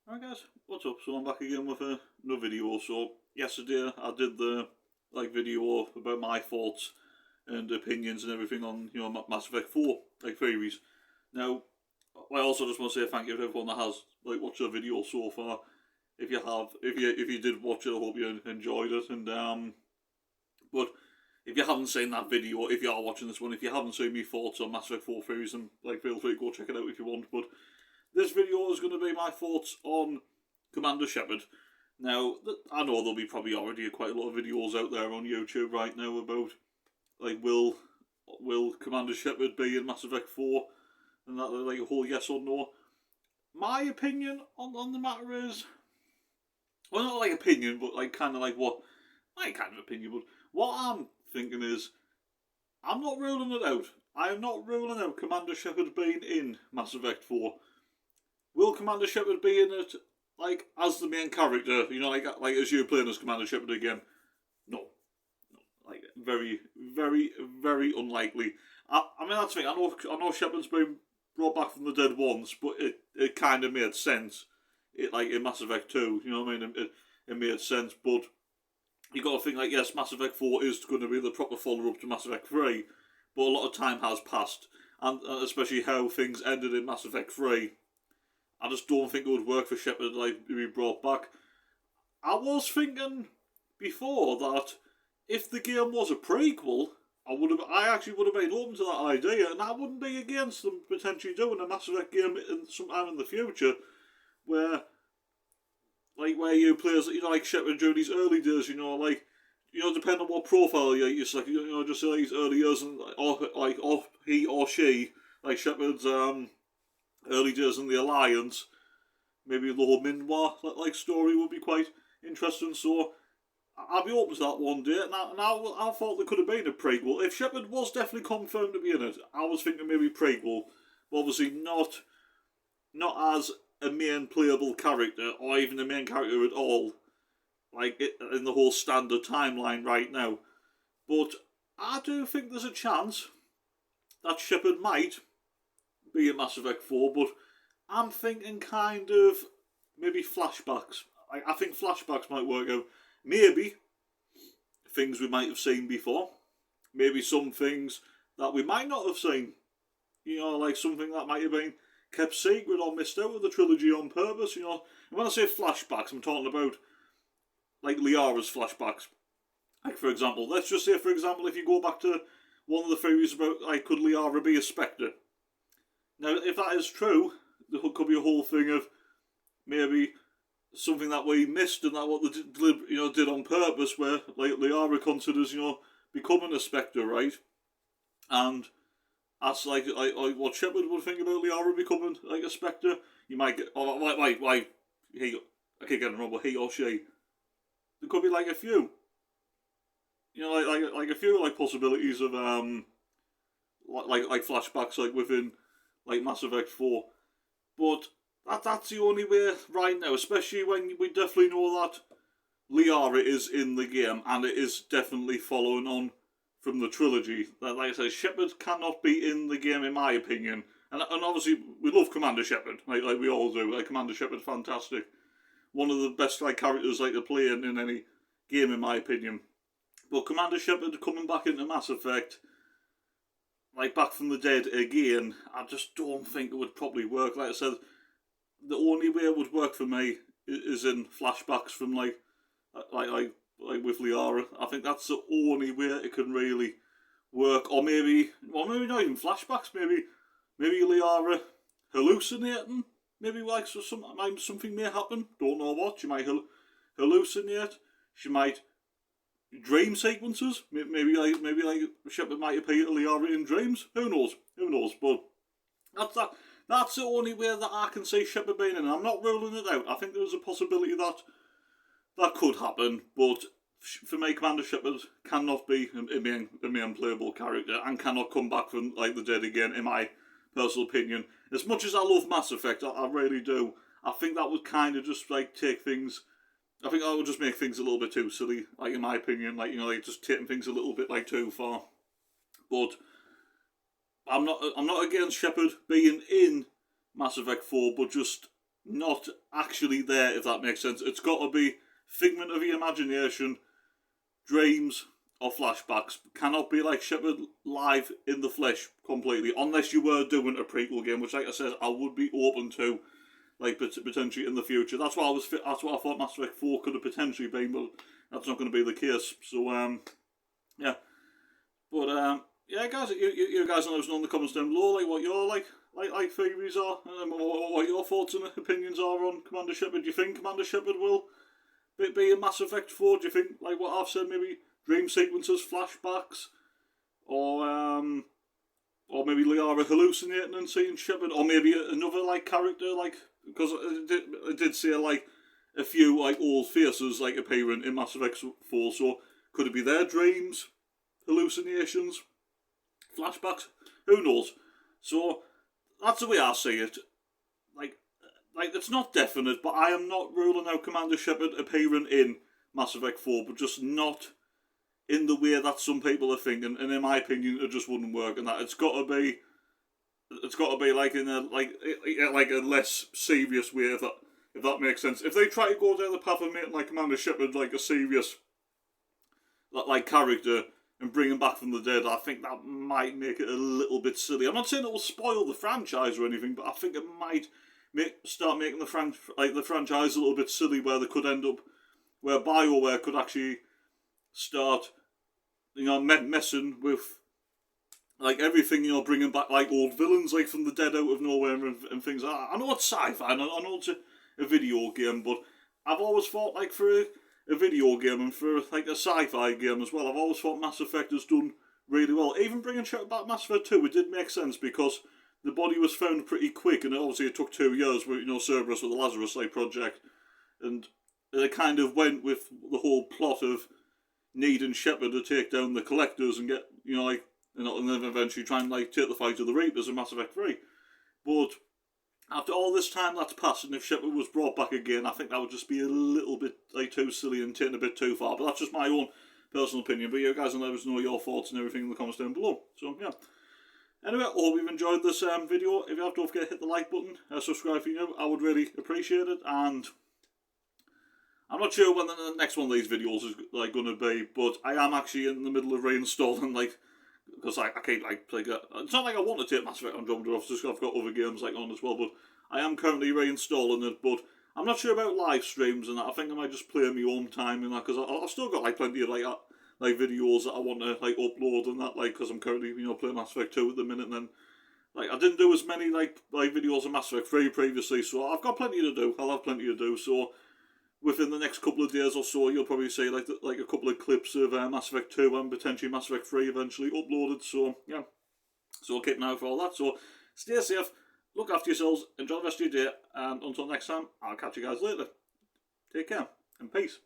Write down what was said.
Alright guys, what's up? So I'm back again with another video. So yesterday I did the video about my thoughts and opinions and everything on Mass Effect 4 theories. Now I also just want to say thank you to everyone that has watched the video so far. If you have, if you did watch it, I hope you enjoyed it. And but if you haven't seen that video, if you are watching this one, if you haven't seen my thoughts on Mass Effect 4 theories, then feel free to go check it out if you want. But this video is going to be my thoughts on Commander Shepard. Now, I know there'll be probably already quite a lot of videos out there on YouTube right now about, will Commander Shepard be in Mass Effect 4? And that, a whole yes or no. My opinion on the matter is, well, not opinion, but kind of what, my kind of opinion, but what I'm thinking is, I'm not ruling it out. I am not ruling out Commander Shepard being in Mass Effect 4. Will Commander Shepard be in it, as the main character? As you playing as Commander Shepard again? No. Very, very, very unlikely. I mean, that's the thing. I know Shepard's been brought back from the dead once, but it kind of made sense. In Mass Effect 2, you know what I mean? It made sense, but you got to think, yes, Mass Effect 4 is going to be the proper follow-up to Mass Effect 3, but a lot of time has passed, and especially how things ended in Mass Effect 3. I just don't think it would work for Shepard to be brought back. I was thinking before that if the game was a prequel, I actually would have been open to that idea, and I wouldn't be against them potentially doing a Mass Effect game sometime in the future, where you play as Shepard during these early days, depending on what profile you're just just say these early years, and or he or she, Shepard's early days in the Alliance, maybe the whole Minwa story would be quite interesting. So I'd be open to that one day. And I thought there could have been a prequel if Shepard was definitely confirmed to be in it. I was thinking maybe prequel, but obviously not as a main playable character or even a main character at all, in the whole standard timeline right now. But I do think there's a chance that Shepard might be in Mass Effect 4, but I'm thinking kind of maybe flashbacks. I think flashbacks might work out. Maybe things we might have seen before. Maybe some things that we might not have seen. Something that might have been kept secret or missed out of the trilogy on purpose. And when I say flashbacks, I'm talking about Liara's flashbacks. For example, let's just say, if you go back to one of the theories about could Liara be a Spectre? Now, if that is true, there could be a whole thing of maybe something that we missed and that what they did on purpose, where Liara considers becoming a Spectre, right? And that's what Shepard would think about Liara becoming a Spectre. You might get he, I can't remember, he or she. There could be a few, a few possibilities of flashbacks within Mass Effect 4. But that's the only way right now, especially when we definitely know that Liara is in the game and it is definitely following on from the trilogy. That, I said, Shepard cannot be in the game in my opinion. And obviously we love Commander Shepard, like we all do. Commander Shepard's fantastic. One of the best characters to play in any game in my opinion. But Commander Shepard coming back into Mass Effect, back from the dead again, I just don't think it would probably work. Like I said, the only way it would work for me is in flashbacks from with Liara. I think that's the only way it can really work. Or maybe not even flashbacks. Maybe Liara hallucinating. Maybe something may happen. Don't know what. She might hallucinate. She might dream sequences. Maybe Shepard might appear to Liara in dreams. Who knows? But that's the only way that I can see Shepard being in. I'm not ruling it out. I think there's a possibility that could happen. But for me, Commander Shepard cannot be a main playable character and cannot come back from the dead again, in my personal opinion. As much as I love Mass Effect, I really do. I think that would kind of just take things. I think that would just make things a little bit too silly, in my opinion. Just taking things a little bit too far. But I'm not against Shepard being in Mass Effect 4, but just not actually there, if that makes sense. It's got to be figment of your imagination, dreams, or flashbacks. Cannot be like Shepard live in the flesh completely, unless you were doing a prequel game, which, like I said, I would be open to, like potentially in the future. That's what That's what I thought Mass Effect 4 could have potentially been, but that's not going to be the case. So yeah, but yeah, guys, you guys let us know in the comments down below, like what your like theories are, and what your thoughts and opinions are on Commander Shepard. Do you think Commander Shepard will be in Mass Effect 4? Do you think, like what I've said, maybe dream sequences, flashbacks, or maybe Liara hallucinating and seeing Shepard, or maybe another like character, like, because I did see like a few like old faces like appearing in Mass Effect 4, so could it be their dreams, hallucinations, flashbacks? Who knows? So that's the way I see it. Like it's not definite, but I am not ruling out Commander Shepard appearing in Mass Effect 4, but just not in the way that some people are thinking. And in my opinion, it just wouldn't work. And that it's got to be like in a less serious way, if that makes sense. If they try to go down the path of making like Commander Shepard like a serious like character and bring him back from the dead, I think that might make it a little bit silly. I'm not saying it will spoil the franchise or anything, but I think it might start making the franchise a little bit silly, where they could end up, where BioWare could actually start, messing with like everything, bringing back like old villains like from the dead out of nowhere and things like that. I know it's sci-fi, I know it's a video game, but I've always thought, like, for a video game and for like a sci-fi game as well, I've always thought Mass Effect has done really well. Even bringing back Mass Effect 2, it did make sense because the body was found pretty quick, and obviously it took 2 years with Cerberus with the Lazarus project, and it kind of went with the whole plot of needing Shepard to take down the Collectors and get and then eventually try and like take the fight to the Reapers in Mass Effect 3. But after all this time that's passed, and if Shepard was brought back again, I think that would just be a little bit like too silly and taken a bit too far. But that's just my own personal opinion. But you guys can let us know your thoughts and everything in the comments down below. So yeah. Anyway, I hope you've enjoyed this video. If you have, don't forget to hit the like button, subscribe if you're new. I would really appreciate it. And I'm not sure when the next one of these videos is like going to be, but I am actually in the middle of reinstalling, like, because I can't like play. It's not like I want to take Mass Effect Andromeda off, just I've got other games like on as well. But I am currently reinstalling it. But I'm not sure about live streams and that. I think I might just play my own time and that, because I've still got like plenty of like videos that I want to like upload and that, like, because I'm currently playing Mass Effect 2 at the minute. And then like I didn't do as many like videos of Mass Effect 3 previously, so I've got plenty to do. I'll have plenty to do. So within the next couple of days or so, you'll probably see like a couple of clips of Mass Effect 2 and potentially Mass Effect 3 eventually uploaded. So yeah, so keep an eye out for all that. So stay safe, look after yourselves, enjoy the rest of your day, and until next time, I'll catch you guys later. Take care and peace.